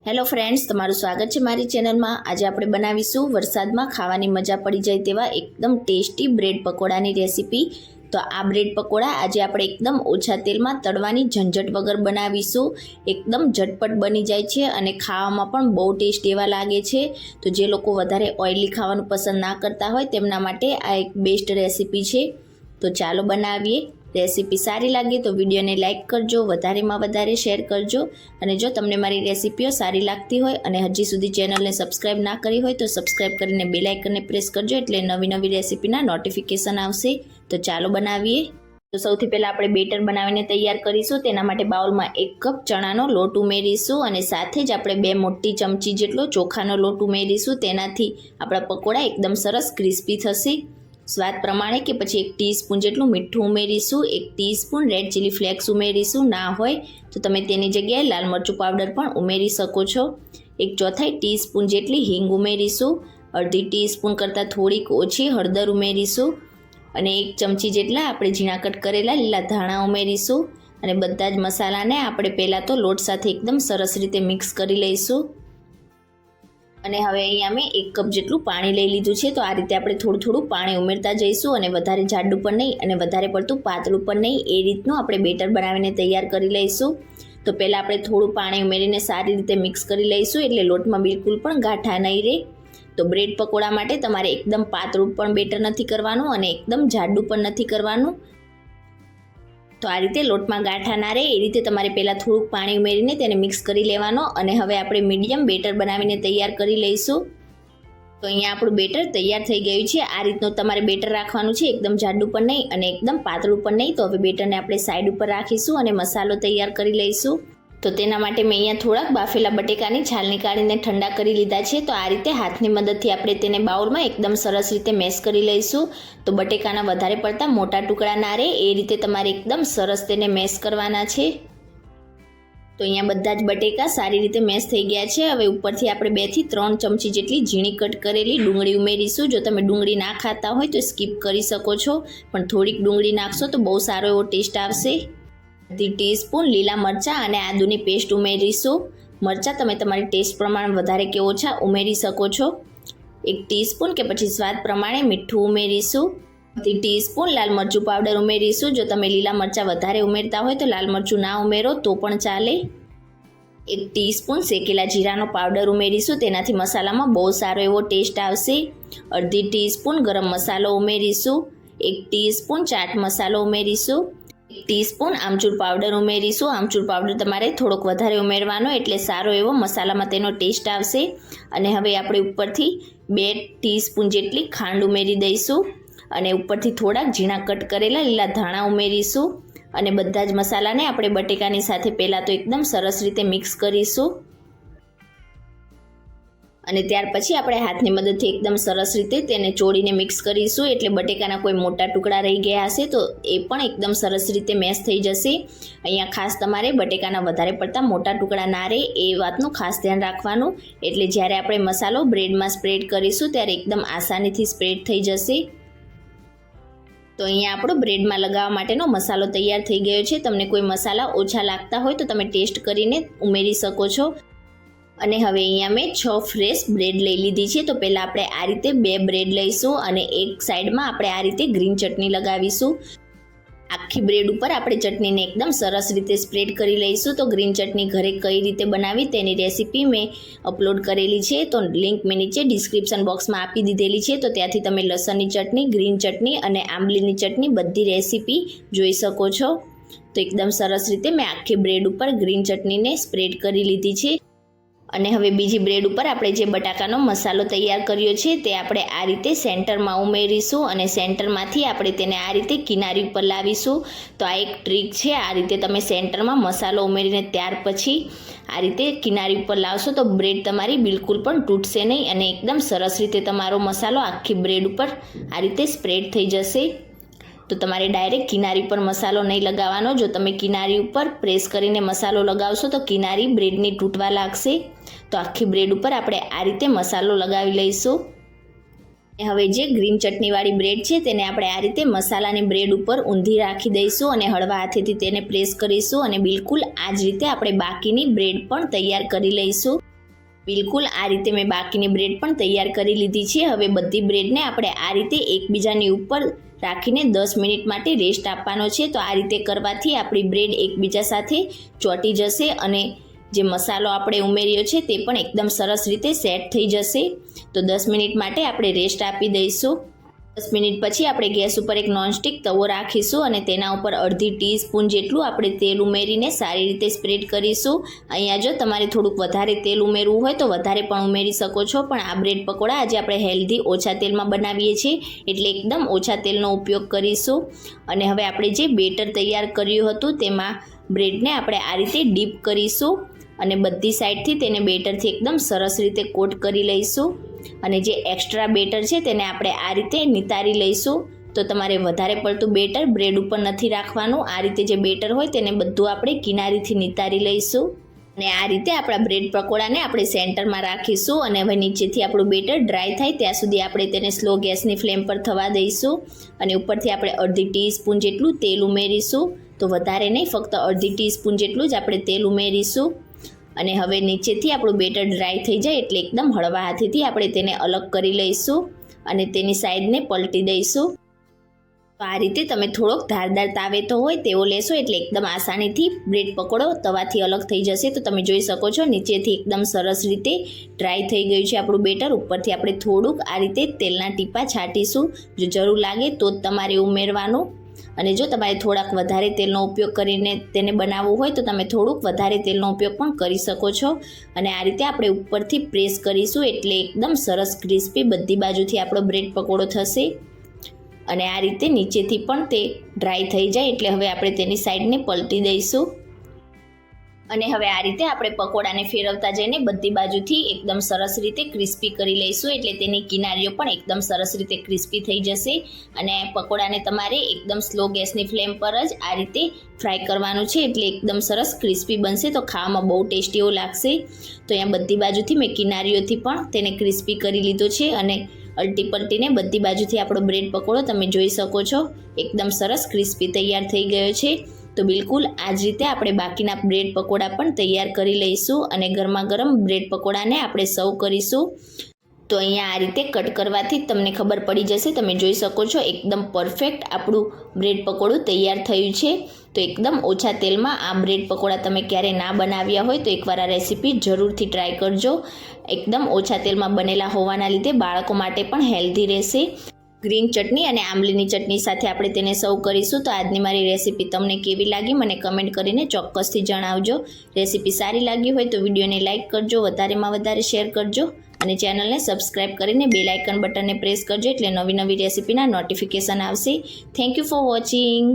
Hello friends, તમારું સ્વાગત છે મારી ચેનલમાં। આજે આપણે બનાવીશું વરસાદમાં ખાવાની મજા પડી જાય તેવા એકદમ ટેસ્ટી બ્રેડ પકોડાની રેસીપી। તો આ બ્રેડ પકોડા આજે આપણે એકદમ ઓછા તેલમાં તળવાની ઝંઝટ વગર બનાવીશું। એકદમ ઝટપટ બની જાય છે અને ખાવામાં પણ બહુ ટેસ્ટી એવા લાગે છે। તો જે લોકો વધારે ઓઇલી ખાવાનું પસંદ ના કરતા હોય તેમના માટે આ એક બેસ્ટ રેસીપી છે। તો ચાલો બનાવીએ। રેસીપી સારી લાગે તો વિડીયોને લાઇક કરજો, વધારેમાં વધારે શેર કરજો। અને જો તમને મારી રેસીપીઓ સારી લાગતી હોય અને હજી સુધી ચેનલને સબસ્ક્રાઈબ ના કરી હોય તો સબસ્ક્રાઈબ કરીને બેલ આઇકનને પ્રેસ કરજો, એટલે નવી નવી રેસીપીના નોટિફિકેશન આવશે। તો ચાલો બનાવીએ। તો સૌથી પહેલાં આપણે બેટર બનાવીને તૈયાર કરીશું। તેના માટે બાઉલમાં 1 કપ ચણાનો લોટ ઉમેરીશું અને સાથે જ આપણે 2 મોટી ચમચી જેટલો ચોખાનો લોટ ઉમેરીશું। તેનાથી આપણા પકોડા એકદમ સરસ ક્રિસ્પી થશે। સ્વાદ પ્રમાણે કે પછી 1 ટીસ્પૂન જેટલું મીઠું ઉમેરીશું। 1 ટીસ્પૂન રેડ ચીલી ફ્લેક્સ ઉમેરીશું। ના હોય તો તમે તેની જગ્યાએ લાલ મરચું પાવડર પણ ઉમેરી શકો છો। 1/4 ટીસ્પૂન જેટલી હિંગ ઉમેરીશું। અડધી ટીસ્પૂન કરતાં થોડીક ઓછી હળદર ઉમેરીશું અને 1 ચમચી જેટલા આપણે ઝીણા કટ કરેલા લીલા ધાણા ઉમેરીશું। અને બધા જ મસાલાને આપણે પહેલાં તો લોટ સાથે એકદમ સરસ રીતે મિક્સ કરી લઈશું। અને હવે અહીંયા મેં 1 કપ જેટલું પાણી લઈ લીધું છે। તો આ રીતે આપણે થોડું થોડું પાણી ઉમેરતા જઈશું અને વધારે જાડું પણ નહીં અને વધારે પડતું પાતળું પણ નહીં, એ રીતનું આપણે બેટર બનાવીને તૈયાર કરી લઈશું। તો પહેલાં આપણે થોડું પાણી ઉમેરીને સારી રીતે મિક્સ કરી લઈશું, એટલે લોટમાં બિલકુલ પણ ગાંઠા નહીં રહે। તો બ્રેડ પકોડા માટે તમારે એકદમ પાતળું પણ બેટર નથી કરવાનું અને એકદમ જાડું પણ નથી કરવાનું। તો આ રીતે લોટમાં ગાંઠા ના રહે એ રીતે તમારે પહેલાં થોડુંક પાણી ઉમેરીને તેને મિક્સ કરી લેવાનો। અને હવે આપણે મીડિયમ બેટર બનાવીને તૈયાર કરી લઈશું। તો અહીંયા આપણું બેટર તૈયાર થઈ ગયું છે। આ રીતનું તમારે બેટર રાખવાનું છે, એકદમ જાડું પણ નહીં અને એકદમ પાતળું પણ નહીં। તો હવે બેટરને આપણે સાઈડ ઉપર રાખીશું અને મસાલો તૈયાર કરી લઈશું। તો તેના માટે મેં અહીંયા થોડાક બાફેલા બટેકાની છાલ નીકાળીને ઠંડા કરી લીધા છે। તો આ રીતે હાથની મદદથી આપણે તેને બાઉલમાં એકદમ સરસ રીતે મેશ કરી લઈશું। તો બટેકાના વધારે પડતા મોટા ટુકડા ના રહે એ રીતે તમારે એકદમ સરસ તેને મેશ કરવાના છે। તો અહીંયા બધા જ બટેકા સારી રીતે મેશ થઈ ગયા છે। હવે ઉપરથી આપણે 2 થી 3 ચમચી જેટલી ઝીણી કટ કરેલી ડુંગળી ઉમેરીશું। જો તમે ડુંગળી ના ખાતા હોય તો સ્કીપ કરી શકો છો, પણ થોડીક ડુંગળી નાખશો તો બહુ સારો એવો ટેસ્ટ આવશે। 1 ટીસ્પૂન લીલા મરચાં અને આદુની પેસ્ટ ઉમેરીશું। મરચાં તમે તમારી ટેસ્ટ પ્રમાણે વધારે કે ઓછા ઉમેરી શકો છો। 1 ટીસ્પૂન કે પછી સ્વાદ પ્રમાણે મીઠું ઉમેરીશું। 1 ટીસ્પૂન લાલ મરચું પાવડર ઉમેરીશું। જો તમે લીલા મરચાં વધારે ઉમેરતા હોય તો લાલ મરચું ના ઉમેરો તો પણ ચાલે। 1 ટીસ્પૂન શેકેલા જીરાનો પાવડર ઉમેરીશું, તેનાથી મસાલામાં બહુ સારો એવો ટેસ્ટ આવશે। અડધી ટીસ્પૂન ગરમ મસાલો ઉમેરીશું। 1 ટીસ્પૂન ચાટ મસાલો ઉમેરીશું। 1 ટીસ્પૂન આમચૂર પાવડર ઉમેરીશું। આમચૂર પાવડર તમારે થોડોક વધારે ઉમેરવાનો, એટલે સારો એવો મસાલામાં તેનો ટેસ્ટ આવશે। અને હવે આપણે ઉપરથી 2 ટીસ્પૂન જેટલી ખાંડ ઉમેરી દઈશું અને ઉપરથી થોડાક ઝીણા કટ કરેલા લીલા ધાણા ઉમેરીશું। અને બધા જ મસાલાને આપણે બટેકાની સાથે પહેલાં તો એકદમ સરસ રીતે મિક્સ કરીશું અને ત્યાર પછી આપણે હાથની મદદથી એકદમ સરસ રીતે તેને ચોળીને મિક્સ કરીશું, એટલે બટેકાના કોઈ મોટા ટુકડા રહી ગયા હશે તો એ પણ એકદમ સરસ રીતે મેશ થઈ જશે। અહીંયા ખાસ તમારે બટેકાના વધારે પડતા મોટા ટુકડા ના રહે એ વાતનું ખાસ ધ્યાન રાખવાનું, એટલે જ્યારે આપણે મસાલો બ્રેડમાં સ્પ્રેડ કરીશું ત્યારે એકદમ આસાનીથી સ્પ્રેડ થઈ જશે। તો અહીંયા આપણો બ્રેડમાં લગાવવા માટેનો મસાલો તૈયાર થઈ ગયો છે। તમને કોઈ મસાલા ઓછા લાગતા હોય તો તમે ટેસ્ટ કરીને ઉમેરી શકો છો। અને હવે અહીંયા મેં 6 ફ્રેશ બ્રેડ લઈ લીધી છે। તો પહેલાં આપણે આ રીતે 2 બ્રેડ લઈશું અને એક સાઈડમાં આપણે આ રીતે ગ્રીન ચટણી લગાવીશું। આખી બ્રેડ ઉપર આપણે ચટણીને એકદમ સરસ રીતે સ્પ્રેડ કરી લઈશું। તો ગ્રીન ચટણી ઘરે કઈ રીતે બનાવી તેની રેસીપી મેં અપલોડ કરેલી છે, તો લિંક મેં નીચે ડિસ્ક્રિપ્શન બોક્સમાં આપી દીધેલી છે। તો ત્યાંથી તમે લસણની ચટણી, ગ્રીન ચટણી અને આંબલીની ચટણી બધી રેસીપી જોઈ શકો છો। તો એકદમ સરસ રીતે મેં આખી બ્રેડ ઉપર ગ્રીન ચટણીને સ્પ્રેડ કરી લીધી છે। અને હવે બીજી બ્રેડ ઉપર આપણે જે બટાકાનો મસાલો તૈયાર કર્યો છે તે આપણે આ રીતે સેન્ટરમાં ઉમેરીશું અને સેન્ટરમાંથી આપણે તેને આ રીતે કિનારી ઉપર લાવીશું। તો આ એક ટ્રીક છે, આ રીતે તમે સેન્ટરમાં મસાલો ઉમેરીને ત્યાર પછી આ રીતે કિનારી ઉપર લાવશો તો બ્રેડ તમારી બિલકુલ પણ તૂટશે નહીં અને એકદમ સરસ રીતે તમારો મસાલો આખી બ્રેડ ઉપર આ રીતે સ્પ્રેડ થઈ જશે। તો તમારે ડાયરેક્ટ કિનારી પર મસાલો નહીં લગાવવાનો। જો તમે કિનારી ઉપર પ્રેસ કરીને મસાલો લગાવશો તો કિનારી બ્રેડની તૂટવા લાગશે। તો આખી બ્રેડ ઉપર આપણે આ રીતે મસાલો લગાવી લઈશું। હવે જે ગ્રીન ચટણીવાળી બ્રેડ છે તેને આપણે આ રીતે મસાલાની બ્રેડ ઉપર ઊંધી રાખી દઈશું અને હળવા હાથેથી તેને પ્રેસ કરીશું અને બિલકુલ આ જ રીતે આપણે બાકીની બ્રેડ પણ તૈયાર કરી લઈશું। બિલકુલ આ રીતે મેં બાકીની બ્રેડ પણ તૈયાર કરી લીધી છે। હવે બધી બ્રેડને આપણે આ રીતે એકબીજાની ઉપર રાખીને 10 મિનિટ માટે રેસ્ટ આપવાનો છે। તો આ રીતે કરવાથી આપણી બ્રેડ એકબીજા સાથે ચોંટી જશે અને જે મસાલો આપણે ઉમેર્યો છે તે પણ એકદમ સરસ રીતે સેટ થઈ જશે। તો 10 મિનિટ માટે આપણે રેસ્ટ આપી દઈશું। 10 મિનિટ પછી આપણે ગેસ ઉપર એક નોનસ્ટિક તવો રાખીશું અને તેના ઉપર અડધી ટીસ્પૂન જેટલું આપણે તેલ ઉમેરીને સારી રીતે સ્પ્રેડ કરીશું। અહીંયા જો તમારે થોડુંક વધારે તેલ ઉમેરવું હોય તો વધારે પણ ઉમેરી શકો છો, પણ આ બ્રેડ પકોડા આજે આપણે હેલ્ધી ઓછા તેલમાં બનાવીએ છીએ એટલે એકદમ ઓછા તેલનો ઉપયોગ કરીશું। અને હવે આપણે જે બેટર તૈયાર કર્યું હતું તેમાં બ્રેડને આપણે આ રીતે ડીપ કરીશું અને બધી સાઈડથી તેને બેટરથી એકદમ સરસ રીતે કોટ કરી લઈશું। અને જે એક્સ્ટ્રા બેટર છે તેને આપણે આ રીતે નિતારી લઈશું। તો તમારે વધારે પડતું બેટર બ્રેડ ઉપર નથી રાખવાનું, આ રીતે જે બેટર હોય તેને બધું આપણે કિનારીથી નિતારી લઈશું। અને આ રીતે આપણા બ્રેડ પકોડાને આપણે સેન્ટરમાં રાખીશું અને હવે નીચેથી આપણું બેટર ડ્રાય થાય ત્યાં સુધી આપણે તેને સ્લો ગેસની ફ્લેમ પર થવા દઈશું। અને ઉપરથી આપણે અડધી ટીસ્પૂન જેટલું તેલ ઉમેરીશું, તો વધારે નહીં, ફક્ત અડધી ટીસ્પૂન જેટલું જ આપણે તેલ ઉમેરીશું। અને હવે નીચેથી આપણું બેટર ડ્રાય થઈ જાય એટલે એકદમ હળવા હાથેથી આપણે તેને અલગ કરી લઈશું અને તેની સાઈડને પલટી દઈશું। તો આ રીતે તમે થોડોક ધારદાર તાવેતો હોય તેવો લેશો એટલે એકદમ આસાનીથી બ્રેડ પકોડો તવાથી અલગ થઈ જશે। તો તમે જોઈ શકો છો નીચેથી એકદમ સરસ રીતે ડ્રાય થઈ ગયું છે આપણું બેટર। ઉપરથી આપણે થોડુંક આ રીતે તેલના ટીપા છાંટીશું, જો જરૂર લાગે તો જ તમારે ઉમેરવાનું। અને જો તમારે થોડાક વધારે તેલનો ઉપયોગ કરીને તેને બનાવવું હોય તો તમે થોડુંક વધારે તેલનો ઉપયોગ પણ કરી શકો છો। અને આ રીતે આપણે ઉપરથી પ્રેસ કરીશું એટલે એકદમ સરસ ક્રિસ્પી બધી બાજુથી આપણો બ્રેડ પકોડો થશે। અને આ રીતે નીચેથી પણ તે ડ્રાય થઈ જાય એટલે હવે આપણે તેની સાઈડને પલટી દઈશું। અને હવે આ રીતે આપણે પકોડાને ફેરવતા જઈને બધી બાજુથી એકદમ સરસ રીતે ક્રિસ્પી કરી લઈશું એટલે તેની કિનારીઓ પણ એકદમ સરસ રીતે ક્રિસ્પી થઈ જશે। અને પકોડાને તમારે એકદમ સ્લો ગેસની ફ્લેમ પર જ આ રીતે ફ્રાય કરવાનું છે એટલે એકદમ સરસ ક્રિસ્પી બનશે, તો ખાવામાં બહુ ટેસ્ટી એવું લાગશે। તો અહીંયા બધી બાજુથી મેં કિનારીઓથી પણ તેને ક્રિસ્પી કરી લીધો છે અને અલટી પલટીને બધી બાજુથી આપણો બ્રેડ પકોડો તમે જોઈ શકો છો એકદમ સરસ ક્રિસ્પી તૈયાર થઈ ગયો છે। તો બિલકુલ આ જ રીતે આપણે બાકીના બ્રેડ પકોડા પણ તૈયાર કરી લઈશું અને ગરમા ગરમ બ્રેડ પકોડાને આપણે સર્વ કરીશું। તો અહીંયા આ રીતે કટ કરવાથી તમને ખબર પડી જશે, તમે જોઈ શકો છો એકદમ પરફેક્ટ આપણું બ્રેડ પકોડું તૈયાર થયું છે। તો એકદમ ઓછા તેલમાં આ બ્રેડ પકોડા તમે ક્યારેય ના બનાવ્યા હોય તો એકવાર આ રેસીપી જરૂરથી ટ્રાય કરજો। એકદમ ઓછા તેલમાં બનેલા હોવાના લીધે બાળકો માટે પણ હેલ્ધી રહેશે। ગ્રીન ચટણી અને આંબલીની ચટણી સાથે આપણે તેને સર્વ કરીશું। તો આજની મારી રેસીપી તમને કેવી લાગી મને કમેન્ટ કરીને ચોક્કસથી જણાવજો। રેસીપી સારી લાગી હોય તો વિડીયોને લાઇક કરજો, વધારેમાં વધારે શેર કરજો અને ચેનલને સબસ્ક્રાઇબ કરીને બેલ આઇકન બટનને પ્રેસ કરજો એટલે નવી નવી રેસીપીના નોટિફિકેશન આવશે। Thank you for watching.